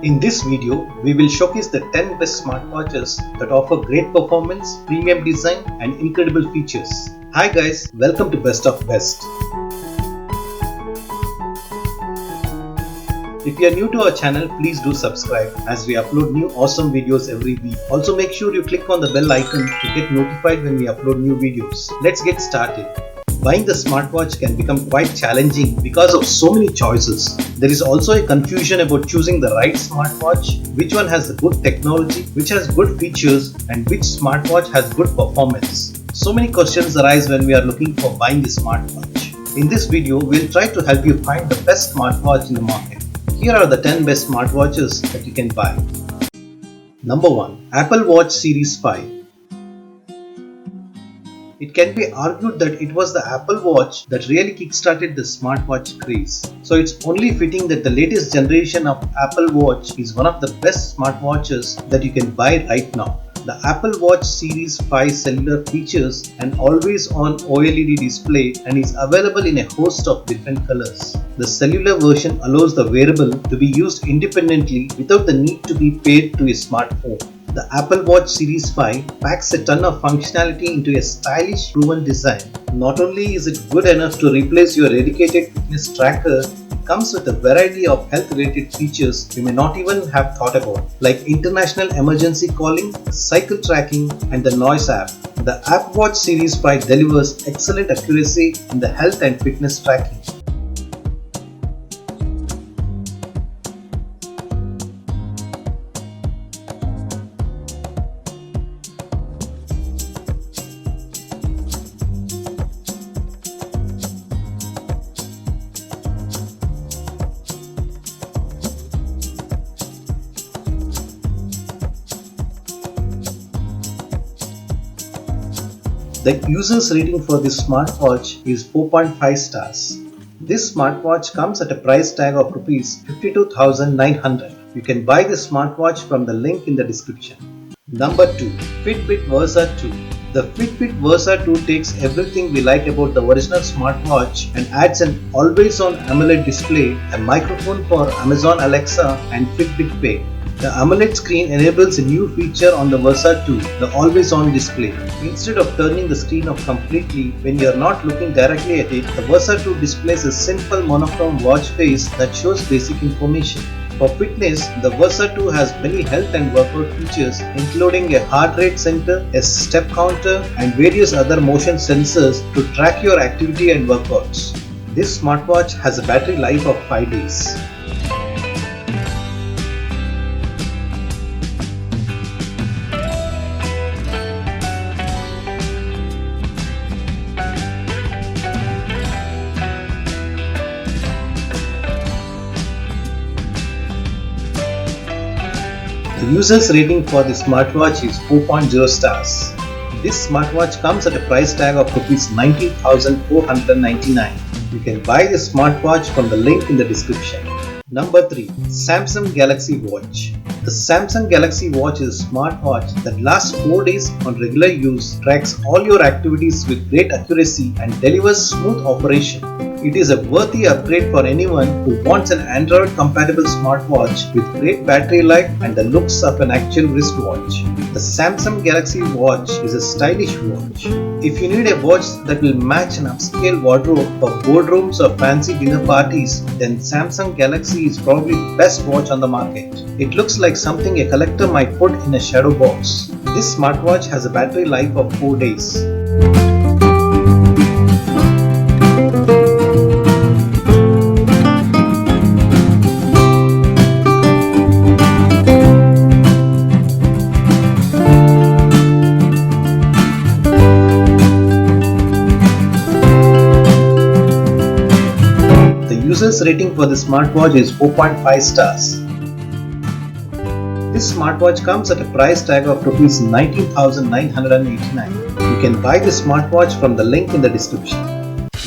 In this video, we will showcase the 10 best smartwatches that offer great performance, premium design and incredible features. Hi guys, welcome to Best of Best. If you are new to our channel, please do subscribe as we upload new awesome videos every week. Also make sure you click on the bell icon to get notified when we upload new videos. Let's get started. Buying the smartwatch can become quite challenging because of so many choices. There is also a confusion about choosing the right smartwatch, which one has the good technology, which has good features and which smartwatch has good performance. So many questions arise when we are looking for buying a smartwatch. In this video, we'll try to help you find the best smartwatch in the market. Here are the 10 best smartwatches that you can buy. Number 1. Apple Watch Series 5. It can be argued that it was the Apple Watch that really kickstarted the smartwatch craze. So it's only fitting that the latest generation of Apple Watch is one of the best smartwatches that you can buy right now. The Apple Watch Series 5 cellular features an always-on OLED display and is available in a host of different colors. The cellular version allows the wearable to be used independently without the need to be paired to a smartphone. The Apple Watch Series 5 packs a ton of functionality into a stylish, proven design. Not only is it good enough to replace your dedicated fitness tracker, it comes with a variety of health-related features you may not even have thought about, like international emergency calling, cycle tracking, and the noise app. The Apple Watch Series 5 delivers excellent accuracy in the health and fitness tracking. The user's rating for this smartwatch is 4.5 stars. This smartwatch comes at a price tag of Rs 52,900. You can buy this smartwatch from the link in the description. Number 2. Fitbit Versa 2. The Fitbit Versa 2 takes everything we like about the original smartwatch and adds an always-on AMOLED display, a microphone for Amazon Alexa and Fitbit Pay. The AMOLED screen enables a new feature on the Versa 2, the always-on display. Instead of turning the screen off completely when you are not looking directly at it, the Versa 2 displays a simple monochrome watch face that shows basic information. For fitness, the Versa 2 has many health and workout features including a heart rate sensor, a step counter, and various other motion sensors to track your activity and workouts. This smartwatch has a battery life of 5 days. The user's rating for the smartwatch is 4.0 stars. This smartwatch comes at a price tag of Rs 19,499. You can buy this smartwatch from the link in the description. Number 3. Samsung Galaxy Watch. The Samsung Galaxy Watch is a smartwatch that lasts 4 days on regular use, tracks all your activities with great accuracy and delivers smooth operation. It is a worthy upgrade for anyone who wants an Android-compatible smartwatch with great battery life and the looks of an actual wristwatch. The Samsung Galaxy Watch is a stylish watch. If you need a watch that will match an upscale wardrobe for boardrooms or fancy dinner parties, then Samsung Galaxy is probably the best watch on the market. It looks like something a collector might put in a shadow box. This smartwatch has a battery life of 4 days. The user's rating for the smartwatch is 4.5 stars. This smartwatch comes at a price tag of Rs 19,989. You can buy this smartwatch from the link in the description.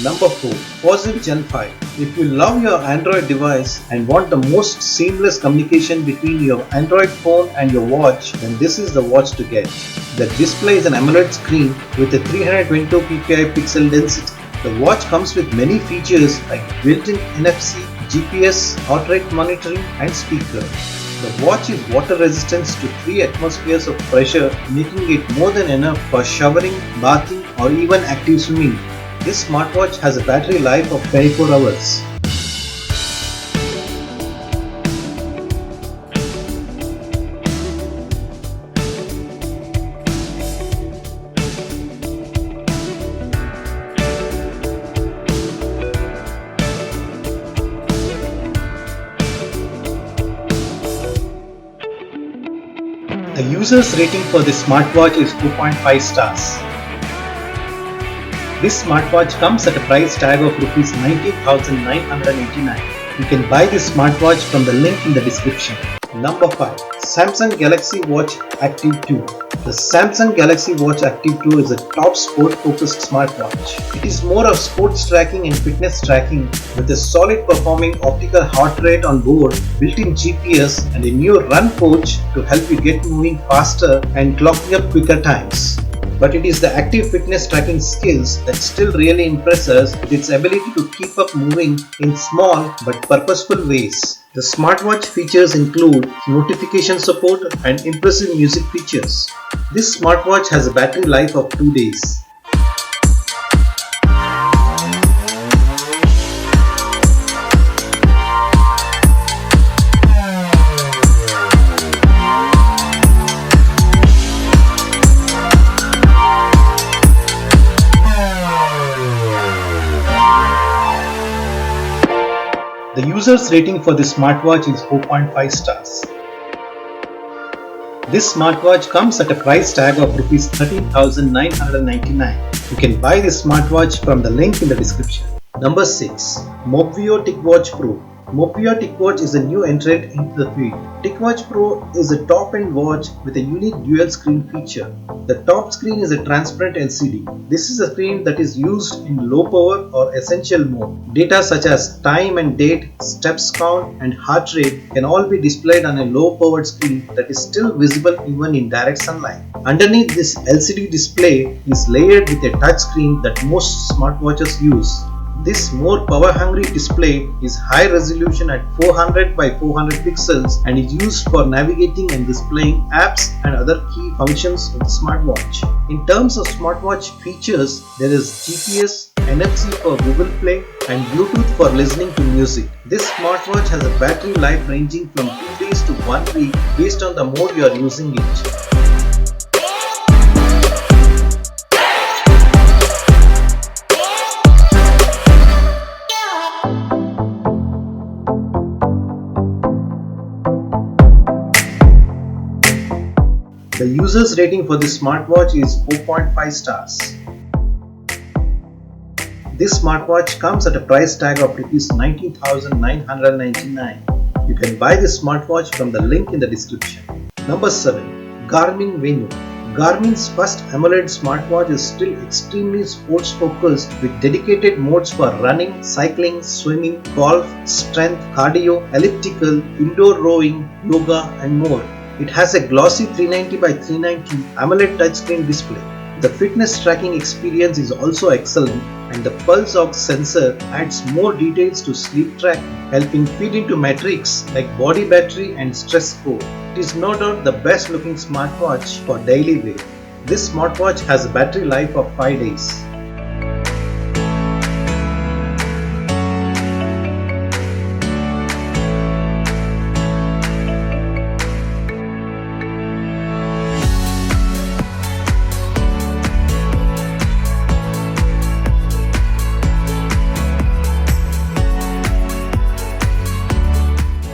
Number 4. Fossil Gen 5. If you love your Android device and want the most seamless communication between your Android phone and your watch, then this is the watch to get. The display is an AMOLED screen with a 322 ppi pixel density. The watch comes with many features like built-in NFC, GPS, heart rate monitoring and speaker. The watch is water resistant to 3 atmospheres of pressure, making it more than enough for showering, bathing, or even active swimming. This smartwatch has a battery life of 24 hours. The user's rating for this smartwatch is 2.5 stars. This smartwatch comes at a price tag of Rs 19,989. You can buy this smartwatch from the link in the description. Number 5. Samsung Galaxy Watch Active 2. The Samsung Galaxy Watch Active 2 is a top sport-focused smartwatch. It is more of sports tracking and fitness tracking with a solid performing optical heart rate on board, built-in GPS and a new run coach to help you get moving faster and clocking up quicker times. But it is the active fitness tracking skills that still really impress us with its ability to keep up moving in small but purposeful ways. The smartwatch features include notification support and impressive music features. This smartwatch has a battery life of 2 days. The user's rating for this smartwatch is 4.5 stars. This smartwatch comes at a price tag of Rs 13,999. You can buy this smartwatch from the link in the description. Number 6. Mobvio TicWatch Pro. Mobvio TicWatch is a new entrant into the field. TicWatch Pro is a top-end watch with a unique dual screen feature. The top screen is a transparent LCD. This is a screen that is used in low power or essential mode. Data such as time and date, steps count and heart rate can all be displayed on a low powered screen that is still visible even in direct sunlight. Underneath this LCD display is layered with a touch screen that most smartwatches use. This more power-hungry display is high resolution at 400 by 400 pixels and is used for navigating and displaying apps and other key functions of the smartwatch. In terms of smartwatch features, there is GPS, NFC for Google Play and Bluetooth for listening to music. This smartwatch has a battery life ranging from 2 days to 1 week based on the mode you are using it. The user's rating for this smartwatch is 4.5 stars. This smartwatch comes at a price tag of Rs 19,999. You can buy this smartwatch from the link in the description. Number 7. Garmin Venu. Garmin's first AMOLED smartwatch is still extremely sports focused with dedicated modes for running, cycling, swimming, golf, strength, cardio, elliptical, indoor rowing, yoga and more. It has a glossy 390 by 390 AMOLED touchscreen display. The fitness tracking experience is also excellent and the pulse ox sensor adds more details to sleep tracking, helping feed into metrics like body battery and stress score. It is no doubt the best looking smartwatch for daily wear. This smartwatch has a battery life of 5 days.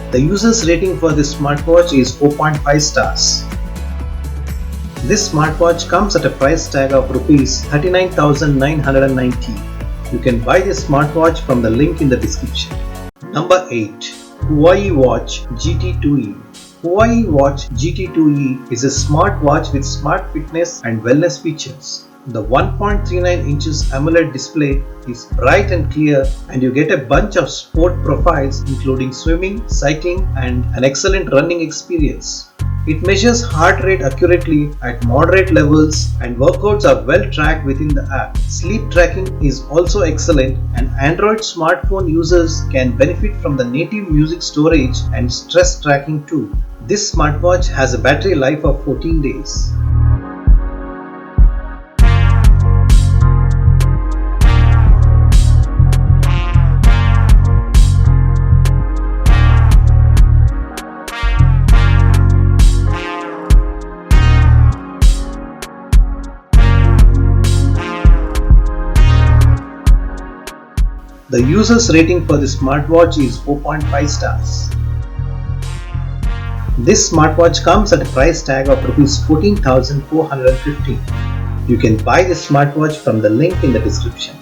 The user's rating for this smartwatch is 4.5 stars. This smartwatch comes at a price tag of Rs 39,990. You can buy this smartwatch from the link in the description. Number 8. Huawei Watch GT2e. Huawei Watch GT2e is a smartwatch with smart fitness and wellness features. The 1.39 inches AMOLED display is bright and clear and you get a bunch of sport profiles including swimming, cycling and an excellent running experience. It measures heart rate accurately at moderate levels and workouts are well tracked within the app. Sleep tracking is also excellent and Android smartphone users can benefit from the native music storage and stress tracking too. This smartwatch has a battery life of 14 days. The user's rating for the smartwatch is 4.5 stars. This smartwatch comes at a price tag of Rs 14,450. You can buy this smartwatch from the link in the description.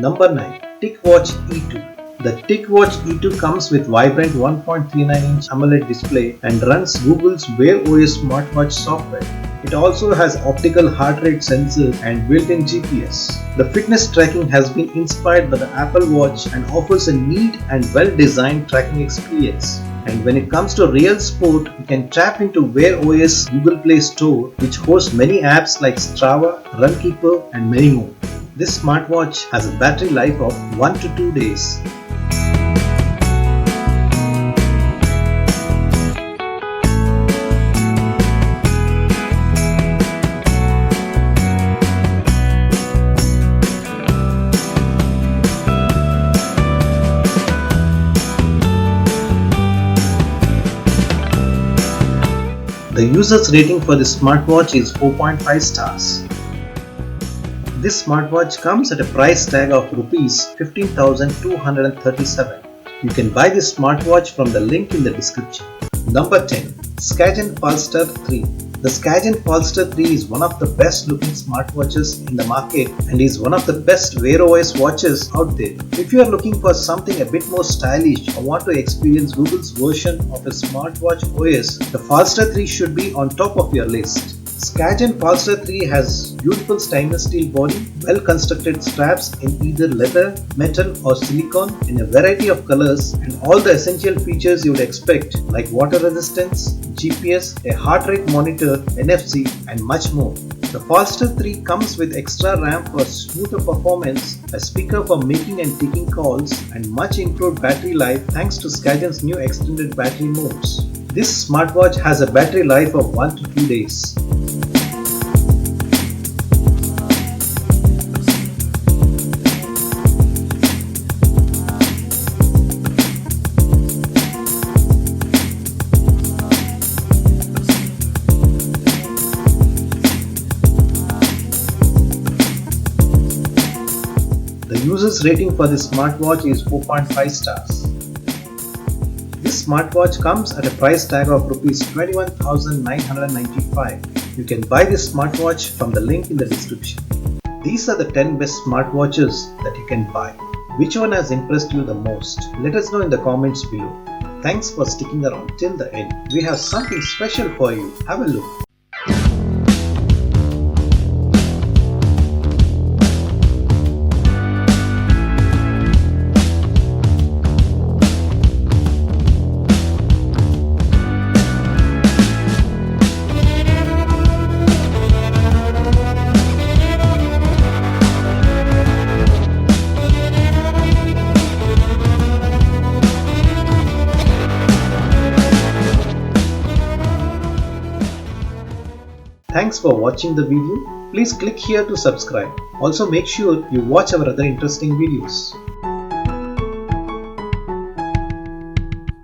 Number 9. TicWatch E2. The TicWatch E2 comes with vibrant 1.39-inch AMOLED display and runs Google's Wear OS smartwatch software. It also has optical heart rate sensor and built-in GPS. The fitness tracking has been inspired by the Apple Watch and offers a neat and well-designed tracking experience. And when it comes to real sport, you can tap into Wear OS Google Play Store, which hosts many apps like Strava, Runkeeper, and many more. This smartwatch has a battery life of 1 to 2 days. The user's rating for this smartwatch is 4.5 stars. This smartwatch comes at a price tag of Rs 15,237. You can buy this smartwatch from the link in the description. Number 10. Skadgen Polestar 3. The Skadgen Polestar 3 is one of the best looking smartwatches in the market and is one of the best Wear OS watches out there. If you are looking for something a bit more stylish or want to experience Google's version of a smartwatch OS, the Polestar 3 should be on top of your list. Skadgen Polestar 3 has beautiful stainless steel body, well constructed straps in either leather, metal or silicone in a variety of colors and all the essential features you would expect like water resistance, GPS, a heart rate monitor, NFC and much more. The Polestar 3 comes with extra RAM for smoother performance, a speaker for making and taking calls and much improved battery life thanks to Skadgen's new extended battery modes. This smartwatch has a battery life of 1 to 2 days. The user's rating for this smartwatch is 4.5 stars. This smartwatch comes at a price tag of Rs 21,995. You can buy this smartwatch from the link in the description. These are the 10 best smartwatches that you can buy. Which one has impressed you the most? Let us know in the comments below. Thanks for sticking around till the end. We have something special for you. Have a look. Thanks for watching the video. Please click here to subscribe. Also make sure you watch our other interesting videos.